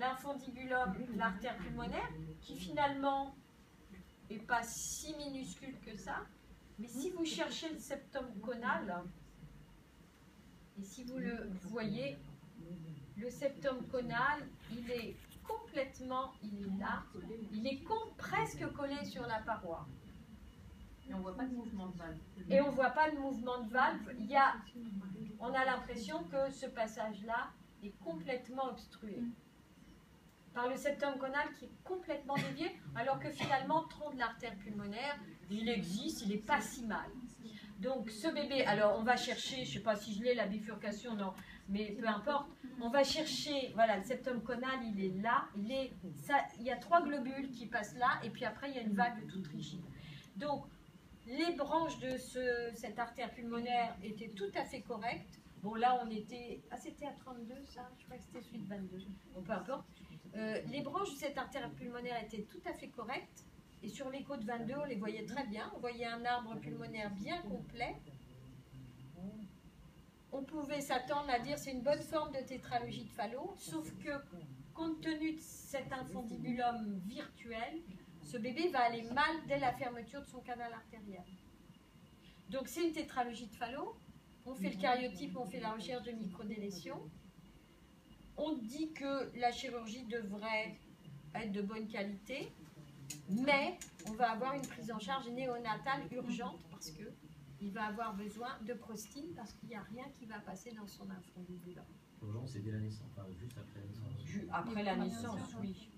l'infundibulum, l'artère pulmonaire, qui finalement n'est pas si minuscule que ça. Mais si vous cherchez le septum conal, et si vous le voyez, le septum conal, il est complètement, il est là, il est presque collé sur la paroi. Et on ne voit pas de mouvement de valve. Et on ne voit pas de mouvement de valve. On a l'impression que ce passage-là est complètement obstrué par le septum conal qui est complètement dévié, alors que finalement, le tronc de l'artère pulmonaire, il existe, il n'est pas si mal. Donc ce bébé, alors on va chercher, je ne sais pas si je l'ai, la bifurcation, non, mais peu importe, on va chercher, voilà, le septum conal, il est là, il y a 3 globules qui passent là, et puis après il y a une valve toute rigide. Donc les branches de cette artère pulmonaire étaient tout à fait correctes. Bon là on était, c'était à 32 ça, je crois que c'était celui de 22, bon peu importe. Les branches de cette artère pulmonaire étaient tout à fait correctes. Et sur l'écho de 22, on les voyait très bien. On voyait un arbre pulmonaire bien complet. On pouvait s'attendre à dire c'est une bonne forme de tétralogie de Fallot, sauf que, compte tenu de cet infundibulum virtuel, ce bébé va aller mal dès la fermeture de son canal artériel. Donc c'est une tétralogie de Fallot. On fait le cariotype, on fait la recherche de microdélétion. On dit que la chirurgie devrait être de bonne qualité, mais on va avoir une prise en charge néonatale urgente parce qu'il va avoir besoin de prostine parce qu'il n'y a rien qui va passer dans son infundibulum. Urgence, c'est dès la naissance, enfin, juste après la naissance. Après la naissance, oui.